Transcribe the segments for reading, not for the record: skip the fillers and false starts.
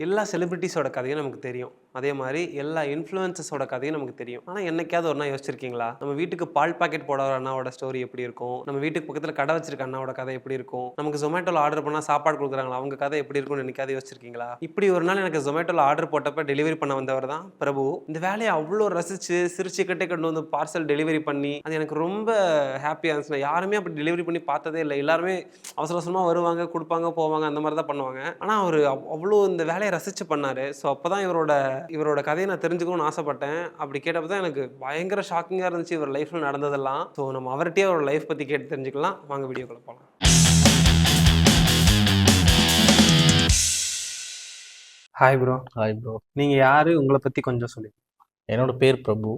எல்லா செலிபிரிட்டிஸோட கதையும் நமக்கு தெரியும். அதே மாரி எல்லா இன்ஃப்ளூயன்சஸோட கதையும் நமக்கு தெரியும். ஆனா, என்னைக்காவது ஒரு நாள் யோசிச்சிருக்கீங்களா? நம்ம வீட்டுக்கு பால் பாக்கெட் போட வர அண்ணாவோட ஸ்டோரி எப்படி இருக்கும்? நம்ம வீட்டுக்கு பக்கத்துல கடை வச்சிருக்க அண்ணாவோட கதை எப்படி இருக்கும்? நமக்கு Zomatoல ஆர்டர் பண்ணா சாப்பாடு குடுக்குறாங்களா? அவங்க கதை எப்படி இருக்கும்னு என்னைக்காவது யோசிச்சிருக்கீங்களா? இப்படி ஒரு நாள் எனக்கு Zomatoல ஆர்டர் போட்டப்ப டெலிவரி பண்ண வந்தவர் தான் பிரபு. இந்த வேலைய அவ்ளோ ரசிச்சு, சிரிச்சுக்கிட்டே கொண்டு வந்து பார்சல் டெலிவரி பண்ணி, அது எனக்கு ரொம்ப ஹேப்பியா இருந்துச்சு. நான் யாருமே அப்படி டெலிவரி பண்ணி பார்த்ததே இல்ல. எல்லாருமே அவசர அவசரமா வருவாங்க, குடுப்பாங்க, போவாங்க அந்த மாரி தான் பண்ணுவாங்க. ஆனா, அவரு அவ்ளோ இந்த வேலைய ரசிச்சு பண்ணாரு. ஸோ, அப்பதான் இவரோட கதைய நான் தெரிஞ்சுக்கணும்னு ஆசைப்பட்டேன். அப்படி கேட்டப்ப தான் எனக்கு பயங்கர ஷாக்கிங்கா இருந்துச்சு இவர் லைஃப்ல நடந்ததெல்லாம். ஸோ, நம்ம அவர்ட்டயே அவரோட லைஃப் பத்தி கேட்டு தெரிஞ்சுக்கலாம். வாங்க வீடியோக்குள்ள போலாம். Hi bro. Hi bro. நீங்க யாரு? உங்கள பத்தி கொஞ்சம் சொல்லுங்க. என்னோட பேர் பிரபு.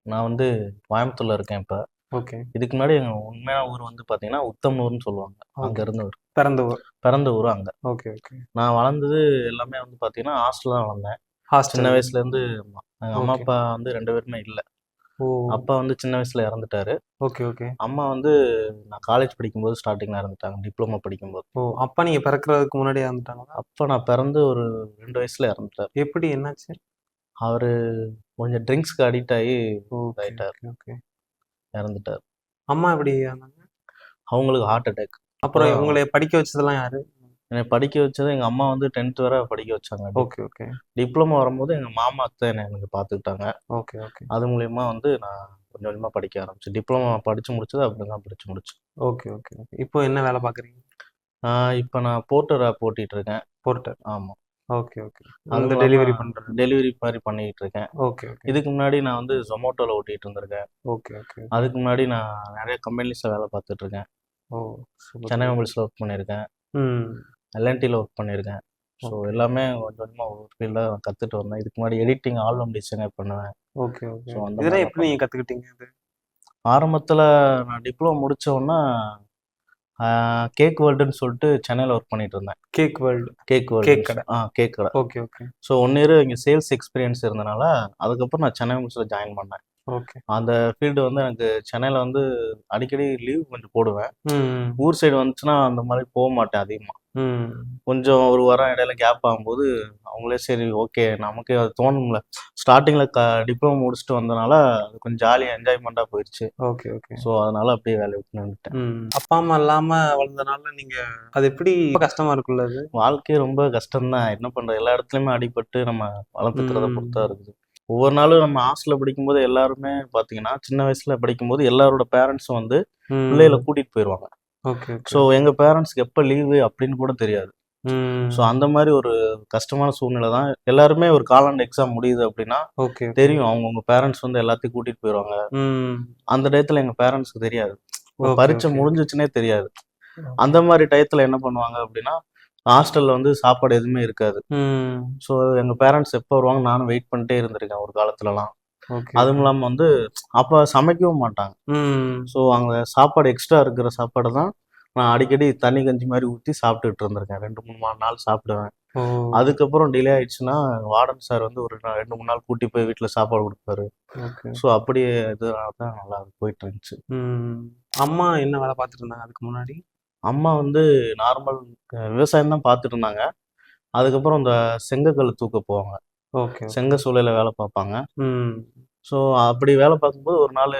நான் வந்து கோயம்புத்தூர்ல இருக்கேன் இப்ப. ஓகே. இதுக்கு முன்னாடி எங்க உண்மையான ஊர் வந்து பாத்தீங்கன்னா உத்தமனூர்னு சொல்லுவாங்க. அங்க ஓகே. இருந்தவர். பிறந்த ஊர். பிறந்த ஊர் அங்க. Okay, okay. நான் வளர்ந்தது எல்லாமே வந்து பாத்தீங்கன்னா ஹாஸ்டல்ல தான் வளர்ந்தேன். சின்ன ஹாஸ்டல். வயசுல இருந்து எங்க அம்மா ஓகே. அப்பா வந்து 2 பேருமே இல்ல. ஓ! அப்பா வந்து சின்ன வயசுல இறந்துட்டாரு. Okay, okay. அம்மா வந்து நான் காலேஜ் படிக்கும்போது ஸ்டார்டிங்ல இறந்துட்டாங்க. டிப்ளமோ படிக்கும்போது. ஓ! அப்பா நீங்க பிறக்கறதுக்கு முன்னாடியே இறந்துட்டாங்களா? அப்பா நான் பிறந்து ஒரு 2 வயசுல இறந்துட்டாரு. எப்படி என்னாச்சு? அவரு கொஞ்சம் ட்ரிங்க்ஸ்க்கு அடிக்ட் ஆகி ஓகே, இதாயிட்டாரு. Okay, okay. இறந்துட்டாரு. அம்மா எப்படி ஆனாங்க? அவங்களுக்கு ஹார்ட் அட்டாக். அப்புறம் அப்பதான் உங்கள படிக்க வச்சதெல்லாம் யாரு? என்னை படிக்க வச்சது எங்க அம்மா வந்து 10th வரை படிக்க வச்சாங்க. Okay, okay. டிப்ளமோ வரும்போது எங்க மாமா அத்தை என்னை எனக்கு பார்த்துக்கிட்டாங்க. Okay, okay. அது மூலியமா வந்து நான் கொஞ்சம் கொஞ்சமா படிக்க ஆரம்பிச்சேன். டிப்ளமோ படிச்சு முடிச்சது அப்படிதான் படிச்சு முடிச்சேன். Okay, okay, okay. இப்போ என்ன வேலை பார்க்குறீங்க? இப்ப நான் போர்ட்டர் ஆப் ஓட்டிட்டு இருக்கேன். போர்ட்டர். ஆமா. Okay, okay. அது இந்த இல்லாம டெலிவரி பண்றது. டெலிவரி மாதிரி பண்ணிட்டு இருக்கேன். Okay, okay. இதுக்கு முன்னாடி நான் வந்து Zomatoல ஓட்டிட்டு இருந்திருக்கேன். Okay, okay. அதுக்கு முன்னாடி நான் நிறைய கம்பெனிஸ்ல வேலை பார்த்துட்டு இருக்கேன். ஓ! Super, Chennai super. மொபைல்ஸ்ல ஒர்க் பண்ணியிருக்கேன். ம். எல்என்டில ஒர்க் பண்ணியிருக்கேன். So okay. எல்லாமே கொஞ்சம் கொஞ்சமா ஒரு ஃபீல்டாக கற்றுட்டு வந்தேன். இதுக்கு முன்னாடி எடிட்டிங் ஆல்பம் டிசைனர் பண்ணுவேன். Okay, okay. ஸோ அந்த இதெல்லாம் மாதிரிலாம் எப்படி நீங்க கத்துக்கிட்டீங்க இது? ஆரம்பத்துல நான் டிப்ளமோ முடிச்ச உடனே கேக் வேர்ல்டுன்னு சொல்லிட்டு சென்னையில் ஒர்க் பண்ணிட்டு இருந்தேன். Cake world. Cake world. Cake கடை. கேக் கடை. Okay, okay. ஸோ 1 இயர் இங்கே சேல்ஸ் எக்ஸ்பீரியன்ஸ் இருந்தனால அதுக்கப்புறம் நான் சென்னை மில்ஸில் ஜாயின் பண்ணேன். ஓகே. அந்த ஃபீல்டு வந்து எனக்கு சென்னையில் வந்து அடிக்கடி லீவ் கொஞ்சம் போடுவேன். ம். ஊர் சைடு வந்துச்சுன்னா அந்த மாதிரி போக மாட்டேன் அதிகமாக. ம். கொஞ்சம் ஒரு வாரம் இடையில கேப் ஆகும்போது அவங்களே சரி ஓகே நமக்கு அது தோணும்ல. ஸ்டார்டிங்கில் டிப்ளமோ முடிச்சுட்டு வந்தனால அது கொஞ்சம் ஜாலியாக என்ஜாய்மெண்ட்டாக போயிடுச்சு. Okay, okay. ஸோ அதனால அப்படியே வேலையை விட்டு நின்றுட்டேன். ம். அப்பா, அம்மா இல்லாம வளர்ந்தனால நீங்க அது எப்படி கஷ்டமா இருக்குல்ல அது? வாழ்க்கையே ரொம்ப கஷ்டம்தான். என்ன பண்றது? எல்லா இடத்துலயுமே அடிபட்டு நம்ம வளர்த்துக்கிறத பொறுத்தா ம். இருக்குது. ஒவ்வொரு நாளும் நம்ம ஹாஸ்டல்ல படிக்கும்போது எல்லாருமே பார்த்தீங்கன்னா, சின்ன வயசுல படிக்கும்போது எல்லாரோட பேரண்ட்ஸும் வந்து பிள்ளைகள ம். கூட்டிட்டு போயிருவாங்க. Okay, okay. ஸோ எங்க பேரண்ட்ஸ்க்கு எப்ப லீவு அப்படின்னு கூட தெரியாது. ஸோ ம். அந்த மாரி ஒரு கஷ்டமான சூழ்நிலை தான். எல்லாருமே ஒரு காலாண்டு எக்ஸாம் முடியுது அப்படின்னா, ஓகே, ஓகே. தெரியும் அவங்கவங்க பேரண்ட்ஸ் வந்து எல்லாத்தையும் கூட்டிட்டு போயிருவாங்க. ம். அந்த டயத்துல எங்க பேரண்ட்ஸ்க்கு தெரியாது. ஓகே, பரீட்சை ஓகே. முடிஞ்சுச்சுன்னே தெரியாது. ஓகே. அந்த மாரி டயத்துல என்ன பண்ணுவாங்க அப்படின்னா, ஹாஸ்டல்ல வந்து சாப்பாடு எதுவுமே இருக்காது. ம். ஸோ எங்க பேரண்ட்ஸ் எப்போ வருவாங்க நானும் வெயிட் பண்ணிட்டே இருந்திருக்கேன் ஒரு காலத்துலலாம். ஓகே, அதுவும் ஓகே. இல்லாம வந்து அப்ப சமைக்கவும் மாட்டாங்க. ம். ஸோ அங்க சாப்பாடு எக்ஸ்ட்ரா இருக்கிற சாப்பாட தான் நான் அடிக்கடி தண்ணி கஞ்சி மாரி ஊத்தி சாப்பிட்டுட்டு இருந்திருக்கேன். 2, 3 நாள் சாப்பிடுவேன். ஓ! அதுக்கப்புறம் டிலே ஆயிடுச்சுன்னா, வார்டன் சார் வந்து ஒரு 2, 3 நாள் கூட்டி போய் வீட்ல சாப்பாடு குடுப்பாரு. ஓகே. ஸோ அப்படியே இதனால தான் நல்லா போயிட்டு இருந்துச்சு. ம். அம்மா என்ன வேலை பார்த்துட்டு இருந்தாங்க அதுக்கு முன்னாடி? அம்மா வந்து நார்மல் விவசாயம் தான் பார்த்துட்டு இருந்தாங்க. அதுக்கப்புறம் இந்த செங்கக்கல் தூக்க போவாங்க. Okay, okay. செங்க சூளையில வேலை பார்ப்பாங்க. ம். ஸோ அப்படி வேலை பார்க்கும்போது ஒரு நாள்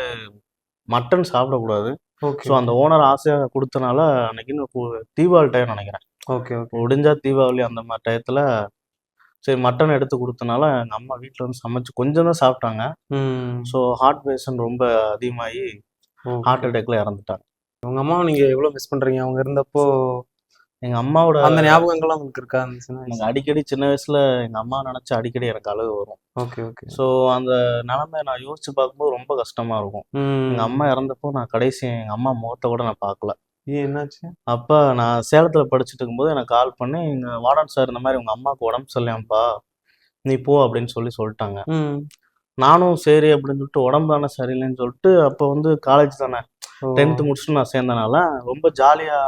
மட்டன் சாப்பிடக்கூடாது. ஓகே, ஸோ அந்த ஓகே. ஓனர் ஆசையா குடுத்தனால அன்னைக்குன்னு தீபாவளி டைம்னு நெனைக்கிறேன். Okay, okay. முடிஞ்சா தீபாவளி அந்த மாரி டயத்துல சரி மட்டன் எடுத்து குடுத்தனால, எங்க அம்மா வீட்ல வந்து சமைச்சு கொஞ்சம் தான் சாப்பிட்டாங்க. ம். ஸோ ஹார்ட் பேஷண்ட் ரொம்ப அதிகமாகி ஹார்ட் ஓகே. அட்டாக்ல இறந்துட்டாங்க. உங்க அம்மாவ நீங்க எவ்வளோ மிஸ் பண்றீங்க? அவங்க இருந்தப்போ எங்க அம்மாவோட அந்த ஞாபகங்கள்லாம் உங்களுக்கு இருக்கா? அந்த சின்ன எனக்கு வயசுல? அடிக்கடி சின்ன வயசுல எங்க அம்மாவ நெனச்சு அடிக்கடி எனக்கு அழுகை வரும். Okay, okay. ஸோ அந்த நெலைமைய நான் யோசிச்சு பார்க்கும்போது ரொம்ப கஷ்டமா இருக்கும். எங்க ம். அம்மா இறந்தப்போ நான் கடைசி எங்க அம்மா முகத்த கூட நான் பார்க்கல. ஏன் என்னாச்சு? அப்ப நான் சேலத்துல படிச்சுட்டு இருக்கும்போது எனக்கு கால் பண்ணி, எங்க வார்டன் சார் இந்த மாரி உங்க அம்மாவுக்கு உடம்பு சரியில்லையாம்ப்பா, நீ போ அப்படின்னு சொல்லிட்டாங்க. ம். நானும் சரி அப்படின்னு சொல்லிட்டு உடம்பு தானே சரியில்லைன்னு சொல்லிட்டு, அப்போ வந்து காலேஜ் தானே ஓ! 10th முடிச்சுட்டு நான் சேர்ந்தனால, ரொம்ப ஜாலியா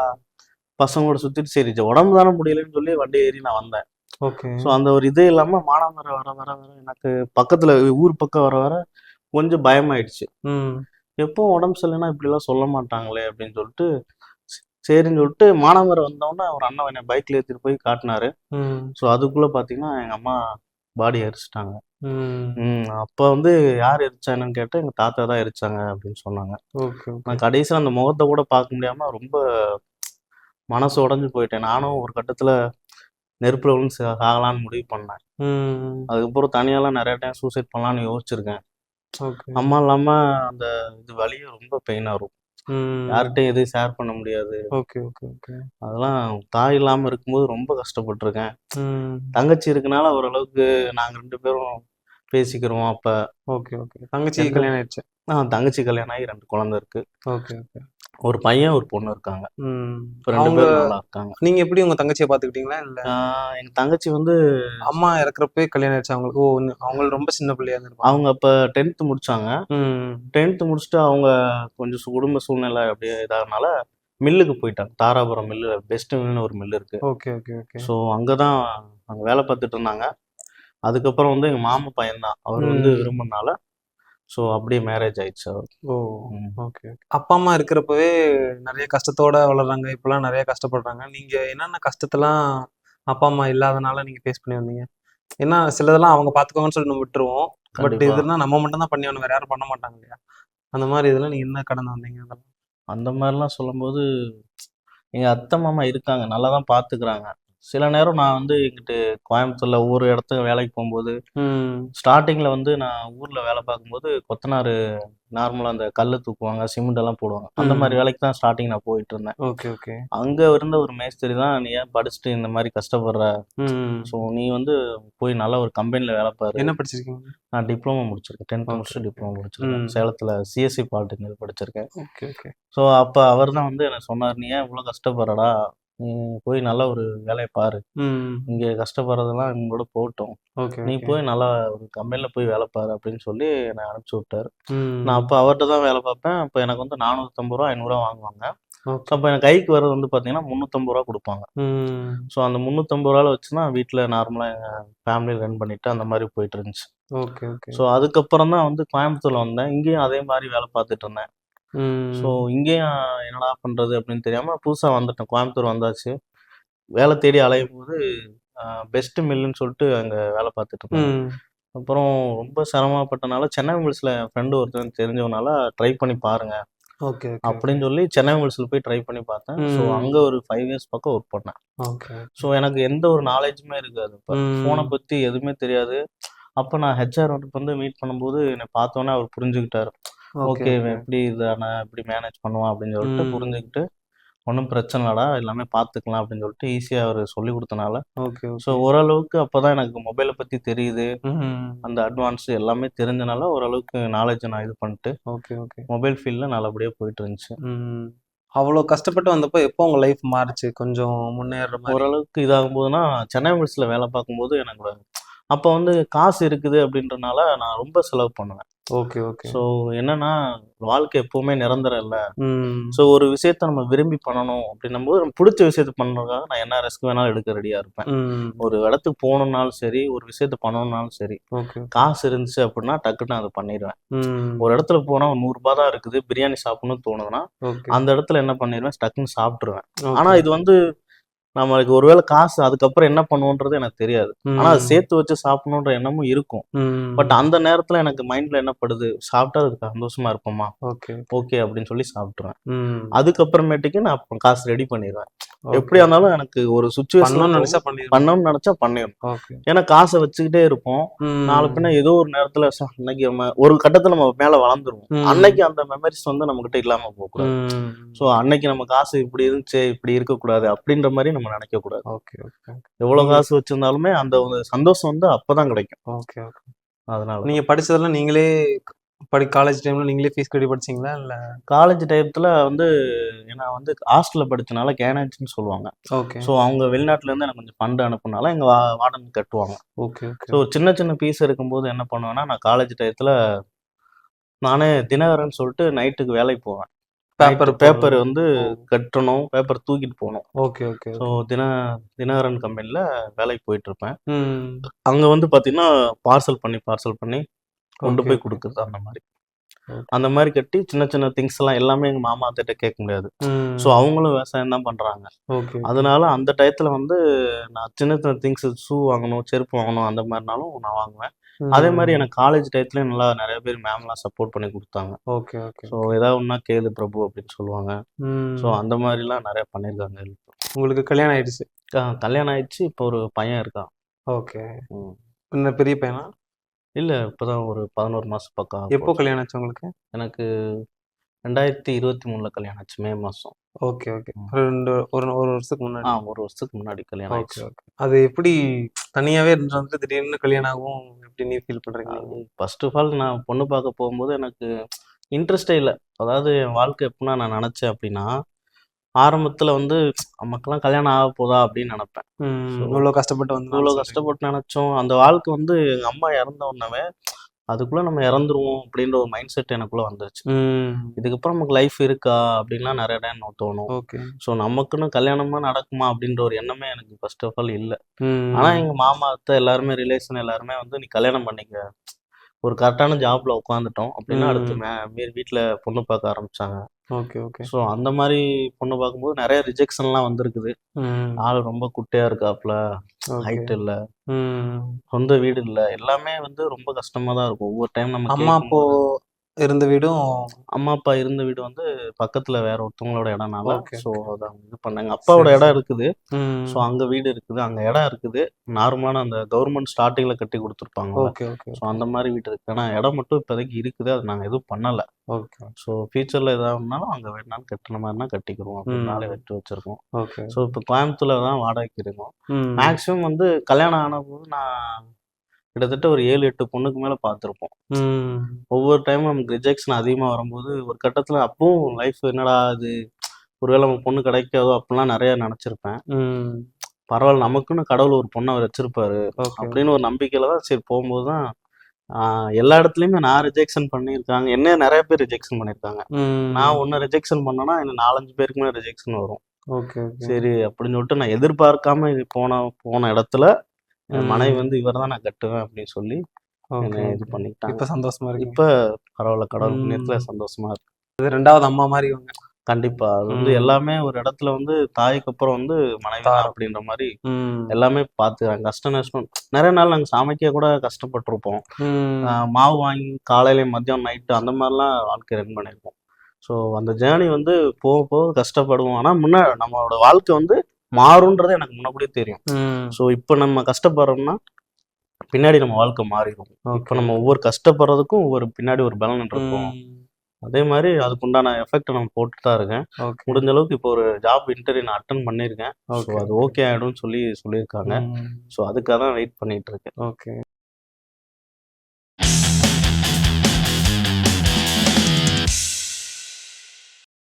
பசங்களோட சுத்திட்டு சரி உடம்பு தானே முடியலைன்னு சொல்லி வண்டி ஏறி நான் வந்தேன். ஓகே. ஸோ அந்த ஒரு இதே இல்லாம மானாமதுரை வர வர வர எனக்கு பக்கத்துல ஊர் பக்கம் வர வர கொஞ்சம் பயமாயிடுச்சு. ம். எப்பவும் உடம்பு சரியில்லைன்னா இப்படிலாம் சொல்ல மாட்டாங்களே அப்படின்னு சொல்லிட்டு, சரின்னு சொல்லிட்டு மானாமரம் வந்தோடனே ஒரு அண்ணன் என்னை பைக்ல ஏற்றிட்டு போய் காட்டினாரு. ம். ஸோ அதுக்குள்ள பார்த்தீங்கன்னா எங்க அம்மா பாடி எரிச்சிட்டாங்க. ம். அப்போ வந்து யார் எரிச்சாங்கன்னு கேட்டா எங்க தாத்தா தான் எரிச்சாங்க அப்படின்னு சொன்னாங்க. Okay, okay. நான் கடைசியில அந்த முகத்தை கூட பார்க்க முடியாம ரொம்ப மனசு உடைஞ்சு போயிட்டேன். நானும் ஒரு கட்டத்துல நெருப்புல விழுந்து சாகலான்னு முடிவு பண்ணேன். ம். அதுக்கப்புறம் தனியாலாம் நிறைய டைம் சூசைட் பண்ணலான்னு யோசிச்சிருக்கேன். ஓகே. அம்மா இல்லாம அந்த இது வலியே ரொம்ப பெயினா இருக்கும். ம். யார்கிட்டயும் எதையும் ஷேர் பண்ண முடியாது. Okay, okay, okay. அதெல்லாம் தாய் இல்லாம இருக்கும்போது ரொம்ப கஷ்டப்பட்டுருக்கேன். ம். தங்கச்சி இருக்கனால ஓரளவுக்கு நாங்க 2 பேரும் பேசிக்கிறோம். அப்ப ஓகே, ஓகே. தங்கச்சிக்கு கல்யாணம் ஆயிடுச்சு. தங்கச்சி கல்யாணம் ஆகி 2 குழந்தை இருக்கு. Okay, okay. ஒரு பையன், ஒரு பொண்ணு இருக்காங்க. ம். இப்ப 2 அவங்க பேரும் நல்லா இருக்காங்க. நீங்க எப்படி உங்க தங்கச்சிய பார்த்துக்கிட்டீங்களா? இல்ல எங்க தங்கச்சி வந்து அம்மா இறக்குறப்பயே கல்யாணம் ஆயிடுச்சா அவங்களுக்கு? ஓ! அவங்க ரொம்ப சின்ன பிள்ளையா இருந்திருப்பாங்க. அவங்க அப்ப 10th முடிச்சாங்க. ம். 10th முடிச்சுட்டு அவங்க கொஞ்சம் குடும்ப சூழ்நிலை அப்படியே இதானனால மில்லுக்கு போயிட்டாங்க. தாராபுரம் மில்லு பெஸ்ட் மில்லுன்னு ஒரு மில் இருக்கு. Okay, okay, okay. ஸோ அங்க தான் அங்க வேலை பார்த்துட்டு இருந்தாங்க. அதுக்கப்புறம் வந்து எங்க மாமா பையன் தான். அவர் வந்து ம். விரும்பினால ஸோ அப்படியே மேரேஜ் ஆயிடுச்சு அவருக்கு. ஓ! ம். Okay, okay. அப்பா, அம்மா இருக்கிறப்பவே நெறைய கஷ்டத்தோட வளர்றாங்க. இப்பலாம் நெறைய கஷ்டப்படுறாங்க. நீங்க என்னென்ன கஷ்டத்தலாம் அப்பா, அம்மா இல்லாதனால நீங்க ஃபேஸ் பண்ணி வந்தீங்க? ஏன்னா சிலதெல்லாம் அவங்க பார்த்துக்குவாங்கன்னு சொல்லி நம்ம விட்டுருவோம். பட் கண்டிப்பா. இதுன்னா நம்ம மட்டும் தான் பண்ணி ஆகணும். வேற யாரும் பண்ண மாட்டாங்க இல்லையா? அந்த மாரி இதெல்லாம் நீங்க என்ன கடந்து வந்தீங்க அதெல்லாம்? அந்த மாரிலாம் சொல்லும்போது எங்க அத்தை, மாமா இருக்காங்க. நல்லா தான் பார்த்துக்கிறாங்க. சில நேரம் நான் வந்து இங்கிட்டு கோயம்புத்தூர்ல ஒவ்வொரு இடத்துக்கு வேலைக்கு போம்போது, ம். ஸ்டார்ட்டிங்ல வந்து நான் ஊர்ல வேலை பார்க்கும்போது கொத்தனாரு நார்மலா அந்த கல்லு தூக்குவாங்க, சிமெண்ட் எல்லாம் போடுவாங்க. அந்த மாரி ம். வேலைக்கு தான் ஸ்டார்ட்டிங் நான் போயிட்டுருந்தேன். Okay, okay. அங்க இருந்த ஒரு மேஸ்திரி தான், "நீ ஏன் படிச்சுட்டு இந்த மாரி கஷ்டப்படுற? ம். ஸோ நீ வந்து போய் நல்ல ஒரு கம்பெனில வேலை பாரு." என்ன படிச்சிருக்கீங்க? நான் டிப்ளமோ முடிச்சிருக்கேன். 10th ஓகே, முடிச்சுட்டு ஓகே. டிப்ளமோ முடிச்சிருக்கேன். ம். சேலத்துல சிஎஸ்சி பாலிடெக்னிக் படிச்சிருக்கேன். Okay, okay. ஸோ அப்ப அவர் தான் வந்து எனக்கு சொன்னாரு, "நீ ஏன் இவ்ளோ கஷ்டப்படுறடா? நீ போய் நல்ல ஒரு வேலைய பாரு. ம். இங்க கஷ்டப்படுறதெல்லாம் இவங்களோட போகட்டும். ஓகே, நீ ஓகே. போய் நல்லா ஒரு கம்பெனில போய் வேலை பாரு." அப்படின்னு சொல்லி என்ன அனுப்பிச்சு விட்டாரு. நான் ம். அப்ப அவர்ட்ட தான் வேலை பார்ப்பேன். அப்ப எனக்கு வந்து ரூ. 450 ரூ. 500 வாங்குவாங்க. So okay. அப்ப எனக்கு கைக்கு வர்றது வந்து பார்த்தீங்கன்னா, ரூ. 350 குடுப்பாங்க. ம். ஸோ அந்த ரூ. 350 வச்சு தான் வீட்ல நார்மலா எங்க ஃபேமிலி ரன் பண்ணிட்டு அந்த மாரி போயிட்டு இருந்துச்சு. Okay, okay. ஸோ அதுக்கப்புறம் தான் வந்து கோயம்புத்தூர்ல வந்தேன். இங்கேயும் அதே மாரி வேலை பார்த்துட்டு இருந்தேன். ஸோ ம். இங்கேயும் என்னடா பண்றது அப்படின்னு தெரியாம புதுசா வந்துட்டேன். கோயம்புத்தூர் வந்தாச்சு. வேலை தேடி அலையும்போது அ பெஸ்ட் மில்லுன்னு சொல்லிட்டு அங்க வேலை பார்த்துட்டு இருந்தேன். ம். அப்புறம் ரொம்ப சிரமப்பட்டனால சென்னை மில்ஸ்ல என் ஃப்ரெண்டு ஒருத்தன் தெரிஞ்சவனால ட்ரை பண்ணி பாருங்க ஓகே, ஓகே, ஓகே. அப்படின்னு சொல்லி சென்னை மில்ஸ்ல போய் ட்ரை பண்ணி பார்த்தேன். ஸோ அங்க ம். ஒரு 5 இயர்ஸ் பக்கம் ஒர்க் பண்ணேன். ஓகே. ஸோ எனக்கு எந்த ஒரு நாலேட்ஜுமே இருக்காது அப்ப. ஃபோன ம். பத்தி எதுவுமே தெரியாது. அப்ப நான் ஹெச்ஆர் வந்து மீட் பண்ணும்போது என்னை பார்த்தோனே அவர் புரிஞ்சுக்கிட்டாரு. ஓகே, ஓகே இவன் ஓகே. எப்படி இதான இப்படி மேனேஜ் பண்ணுவான் அப்படின்னு சொல்லிட்டு ம். புரிஞ்சுக்கிட்டு, ஒண்ணும் பிரச்சனை இல்லடா எல்லாமே பார்த்துக்கலாம் அப்படின்னு சொல்லிட்டு ஈஸியா அவரு சொல்லிக் குடுத்தனால, ஓகே, ஸோ ஓகே. ஓரளவுக்கு அப்பதான் எனக்கு மொபைல பத்தி தெரியுது. ம். அந்த அட்வான்ஸ் எல்லாமே தெரிஞ்சனால ஓரளவுக்கு நாலேட்ஜ நான் இது பண்ணிட்டு, ஓகே, ஓகே. மொபைல் ஃபீல்ட்ல நல்லபடியா போயிட்டு இருந்துச்சு. ம். அவ்வளோ கஷ்டப்பட்டு வந்தப்போ எப்போ உங்க லைஃப் மாறுச்சு? கொஞ்சம் முன்னேறுற மாரி? ஓரளவுக்கு இதாகும்போதுனா, சென்னை மில்ஸ்ல வேலை பார்க்கும்போது எனக்கு அப்ப வந்து காசு இருக்குது அப்படின்றனால நான் ரொம்ப செலவு பண்ணுவேன். Okay, okay. ஸோ என்னன்னா, வாழ்க்கை எப்பவுமே நிரந்தரம் இல்ல. ம். ஸோ ஒரு விஷயத்த நம்ம விரும்பி பண்ணணும் அப்படின்னும்போது, நமக்கு புடிச்ச விஷயத்த பண்றதுக்காக நான் என்ன ரிஸ்க் வேணாலும் எடுக்க ரெடியா இருப்பேன். ம். ஒரு இடத்துக்கு போணும்னாலும் சரி, ஒரு விஷயத்த பண்ணணும்னாலும் சரி, ஓகே. காசு இருந்துச்சு அப்படின்னா டக்குன்னு அத பண்ணிருவேன். ம். ஒரு இடத்துல போனா ஒரு ரூ. 100 தான் இருக்குது, பிரியாணி சாப்பிடணும்னு தோணுதுன்னா, ஓகே. அந்த இடத்துல என்ன பண்ணிருவேன், டக்குன்னு சாப்பிட்டுருவேன். ஆனா ஓகே, இது ஓகே. வந்து நம்மளுக்கு ஒரு வேள காசு அதுக்கப்புறம் என்ன பண்ணுவோன்றது எனக்கு தெரியாது. ஆனா அத ம். சேர்த்து வச்சு சாப்பிடணுன்ற எண்ணமும் இருக்கும். பட் ம். அந்த நேரத்துல எனக்கு மைண்ட்ல என்ன படுது, சாப்பிட்டா அதுக்கு சந்தோஷமா இருப்போமா, ஓகே. ஓகே அப்படின்னு சொல்லி சாப்பிட்டுருவேன். ம். அதுக்கப்புறமேட்டுக்கு நான் காசு ரெடி பண்ணிருவேன். ஓகே, எப்படியா ஓகே. இருந்தாலும் எனக்கு ஒரு சிச்சுவேஷன்ல பண்ணணும்னு நெனச்சா போகும்போது பண்ணிரணும். பண்ணணும்னு நெனச்சா பண்ணிறணும். ஓகே. ஏன்னா காச வச்சுக்கிட்டே இருப்போம். நாள ம். பின்ன ஏதோ ஒரு நேரத்துல இன்னைக்கு நம்ம ஒரு கட்டத்துல நம்ம மேல வளர்ந்துருவோம். ம். அன்னைக்கு அந்த மெமரீஸ் வந்து நம்மகிட்ட இல்லாம போக்கூடாது. ஸோ ம். அன்னைக்கு நம்ம காசு இப்படி இருந்துச்சே, இப்படி இருக்கக்கூடாது அப்படின்ற மாரி நம்ம நெனைக்கக்கூடாது. Okay, okay. எவ்வளோ நீங்க காசு வச்சிருந்தாலுமே அந்த ஒரு சந்தோஷம் வந்து அப்பதான் கிடைக்கும். Okay, okay. அதனால நீங்க தான். படிச்சதெல்லாம் நீங்களே காலேஜ் டைம்ல நீங்களே ஃபீஸ் கட்டி படிச்சீங்களா? இல்ல காலேஜ் டயத்துல வந்து நான் வந்து ஹாஸ்டல்ல படிச்சனால கேனேஜ்ன்னு சொல்லுவாங்க. ஓகே. ஸோ அவங்க வெளிநாட்டுல இருந்து எனக்கு கொஞ்சம் ஃபண்ட் அனுப்புனால எங்க வார்டன் கட்டுவாங்க. Okay, okay. ஸோ சின்ன சின்ன பீஸ் இருக்கும்போது என்ன பண்ணுவேன்னா, நான் காலேஜ் டயத்துல நானே தினகரன் சொல்லிட்டு நைட்டுக்கு வேலைக்கு போவேன். நைட்டு பேப்பர் பேப்பர் போடுறது. வந்து ஓ! கட்டணும், பேப்பர் தூக்கிட்டு போணும். Okay, okay, so okay. Dinakaran கம்பெனில வேலைக்கு போயிட்டுருப்பேன். ம். அங்க வந்து பார்த்தீங்கன்னா, பார்சல் பண்ணி கொண்டு ஓகே, போய் ஓகே. குடுக்குறது அந்த மாரி. அந்த மாதிரி கட்டி சின்ன சின்ன திங்ஸ் எல்லாம் எல்லாமே எங்க மாமா கிட்ட கேட்க முடியாது. ஸோ அவங்களும் விவசாயம் தான் பண்றாங்க. ஓகே. அதனால அந்த டயத்துல வந்து நான் சின்ன சின்ன திங்ஸ் ஷூ வாங்கணும், செருப்பு வாங்கணும் அந்த மாதிரினாலும் நான் வாங்குவேன். அதே மாதிரி எனக்கு காலேஜ் டயத்துலயும் நல்லா நிறைய பேர் மேம்லாம் சப்போர்ட் பண்ணி கொடுத்தாங்க. Okay, okay. ஸோ ஏதாவது ஒன்றா கேளு பிரபு அப்படின்னு சொல்லுவாங்க. ஸோ ம். அந்த மாதிரிலாம் நிறைய பண்ணியிருக்காங்க help. உங்களுக்கு கல்யாணம் ஆயிடுச்சு. கல்யாணம் ஆயிடுச்சு. இப்போ ஒரு பையன் இருக்கான். ஓகே. ம். என்ன பெரிய பையனா? இல்ல இப்பதான் ஒரு 11 மாசம் பக்கம் ஆக எப்போ போகுது. கல்யாணம் ஆச்சு உங்களுக்கு? எனக்கு 2023ல கல்யாணம் ஆச்சு மே மாசம். Okay, okay. ம். ஒரு வருஷத்துக்கு முன்னாடி. ஒரு வருஷத்துக்கு முன்னாடி கல்யாணம் ஓகே, ஆயிடுச்சு. ஓகே. அது எப்படி தனியாவே இருந்துட்டு வந்துட்டு திடீர்னு கல்யாணம் ஆகும் எப்படி நீ ஃபீல் பண்றீங்க நீங்க? ஃபர்ஸ்ட் ஆஃப் ஆல் நான் பொண்ணு பார்க்க போகும்போது எனக்கு இன்ட்ரெஸ்டே இல்லை. அதாவது என் வாழ்க்கை எப்படின்னா நான் நினைச்சேன் அப்படின்னா, ஆரம்பத்துல வந்து நமக்கெல்லாம் கல்யாணம் ஆக போதா அப்படின்னு நினைப்பேன். ஸோ இவ்வளோ கஷ்டப்பட்டு இவ்வளோ வந்து கஷ்டப்பட்டு நினைச்சோம். அந்த வாழ்க்கை வந்து எங்க அம்மா இறந்த உடனே அதுக்குள்ள நம்ம இறந்துருவோம் அப்படின்ற ஒரு மைண்ட் செட் எனக்குள்ள வந்துருச்சு. இதுக்கப்புறம் நமக்கு லைஃப் இருக்கா அப்படின்லாம் நிறைய டைம் தோணும். ஓகே. ஸோ நமக்குன்னு கல்யாணமா நடக்குமா அப்படின்ற ஒரு எண்ணமே எனக்கு ஃபர்ஸ்ட் ஆஃப் ஆல் இல்லை. ஆனா எங்க மாமா அத்தை எல்லாருமே ரிலேஷன் எல்லாருமே வந்து நீ கல்யாணம் பண்ணிக்க, ஒரு கரெக்டான ஜாப்ல உட்காந்துட்டோம் அப்படின்னா அடுத்து மீறி வீட்டில் பொண்ணு பார்க்க ஆரம்பிச்சாங்க. Okay, okay. ஸோ அந்த மாதிரி பொண்ணு பார்க்கும்போது நிறைய ரிஜெக்ஷன்லாம் வந்திருக்குது. ஆள் ரொம்ப குட்டையா இருக்காப்புல, ஓகே. ஹைட் இல்லை, ம். சொந்த வீடு இல்லை, எல்லாமே வந்து ரொம்ப கஷ்டமா தான் இருக்கும் ஒவ்வொரு டைம் நம்ம அம்மா அப்போ கேட்கும்போது. இருந்த வீடும் அம்மா அப்பா இருந்த வீடு வந்து பக்கத்துல வேற ஒருத்தவங்களோட இடம்னால ஓகே, ஸோ ஓகே. அதை அவங்க இது பண்ணாங்க. அப்பாவோட சரி, இடம் சரி. இருக்குது. ஸோ அங்க வீடு இருக்குது, அங்க இடம் இருக்குது. நார்மலான அந்த கவர்மெண்ட் ஸ்டார்டிங்ல கட்டி கொடுத்துருப்பாங்கல்ல, ஓகே, ஓகே, ஸோ அந்த மாதிரி வீடு இருக்கு. ஆனா இடம் மட்டும் இப்போதைக்கு இருக்குது, அது நாங்க எதுவும் பண்ணல. ஓகே. ஸோ ஃபியூச்சர்ல ஏதாவதுனாலும் அங்க வேணாலும் கட்டுற மாதிரினா கட்டிக்கிறோம் அப்படின்னாலே வெட்டு வச்சிருக்கோம். ஓகே. ஸோ இப்போ கோயம்புத்தூர்ல தான் வாடகைக்கு இருக்கோம். ம். மேக்ஸிமம் வந்து கல்யாணம் ஆன போது நான் கிட்டத்தட்ட ஒரு 7-8 பொண்ணுக்கு மேல பார்த்துருப்போம். ம். ஒவ்வொரு டைமும் நமக்கு ரிஜெக்ஷன் அதிகமா வரும்போது ஒரு கட்டத்துல அப்பவும் லைஃப் என்னடா இது, ஒருவேளை நம்ம பொண்ணு கிடைக்காதோ அப்படிலாம் நிறைய நினைச்சிருப்பேன். ம். பரவாயில்ல நமக்குன்னு கடவுள் ஒரு பொண்ணை வச்சிருப்பாரு ஓகே. அப்படின்னு ஒரு நம்பிக்கையில தான் சரி போகும்போது தான் எல்லா இடத்துலயுமே நான் ரிஜெக்ஷன் பண்ணியிருக்காங்க, என்ன நிறைய பேர் ரிஜெக்ஷன் பண்ணியிருக்காங்க. நான் ஒன்று ரிஜெக்ஷன் பண்ணேன்னா இன்னும் 4-5 பேருக்கு மேலே ரிஜெக்ஷன் வரும். Okay, okay. சரி அப்படின்னு சொல்லிட்டு நான் எதிர்பார்க்காம இது போன இடத்துல என் மனைவி வந்து இவர் தான் நான் கட்டுவேன் அப்படின்னு சொல்லி என்னை இது பண்ணிக்கிட்டாங்க. இப்ப சந்தோஷமா இருக்கு. இப்ப பரவாயில்ல, கடவுள் புண்ணியத்துல சந்தோஷமா இருக்கு. இது 2வது அம்மா மாதிரி இவங்க. கண்டிப்பா. அது வந்து எல்லாமே ஒரு இடத்துல வந்து தாய்க்கு அப்புறம் வந்து மனைவி தான் அப்படின்ற மாதிரி எல்லாமே பார்த்துக்கிறாங்க. கஷ்ட நஷ்டம் நிறைய நாள் நாங்கள் சமைக்க கூட கஷ்டப்பட்டிருப்போம். மாவு வாங்கி காலையில மதியம் நைட்டு அந்த மாதிரிலாம் வாழ்க்கை ரன் பண்ணியிருப்போம். ஸோ அந்த ஜேர்னி வந்து போக போக கஷ்டப்படுவோம். ஆனால் நம்மளோட வாழ்க்கை வந்து மாறுன்றது எனக்கு முன்னாடியே தெரியும். ஸோ இப்போ நம்ம கஷ்டப்படுறோம்னா பின்னாடி நம்ம வாழ்க்கை மாறிடும். இப்போ நம்ம ஒவ்வொரு கஷ்டப்படுறதுக்கும் ஒவ்வொரு பின்னாடி ஒரு பலன் இருக்கும். அதே மாதிரி அதுக்குண்டான எஃபெக்ட் நான் போட்டுட்டு தான் இருக்கேன். முடிஞ்ச அளவுக்கு இப்போ ஒரு ஜாப் இன்டர்வியூ நான் அட்டன் பண்ணியிருக்கேன். ஸோ அது ஓகே ஆகிடும்னு சொல்லியிருக்காங்க. ஸோ அதுக்காக தான் வெயிட் பண்ணிட்டு இருக்கேன். ஓகே.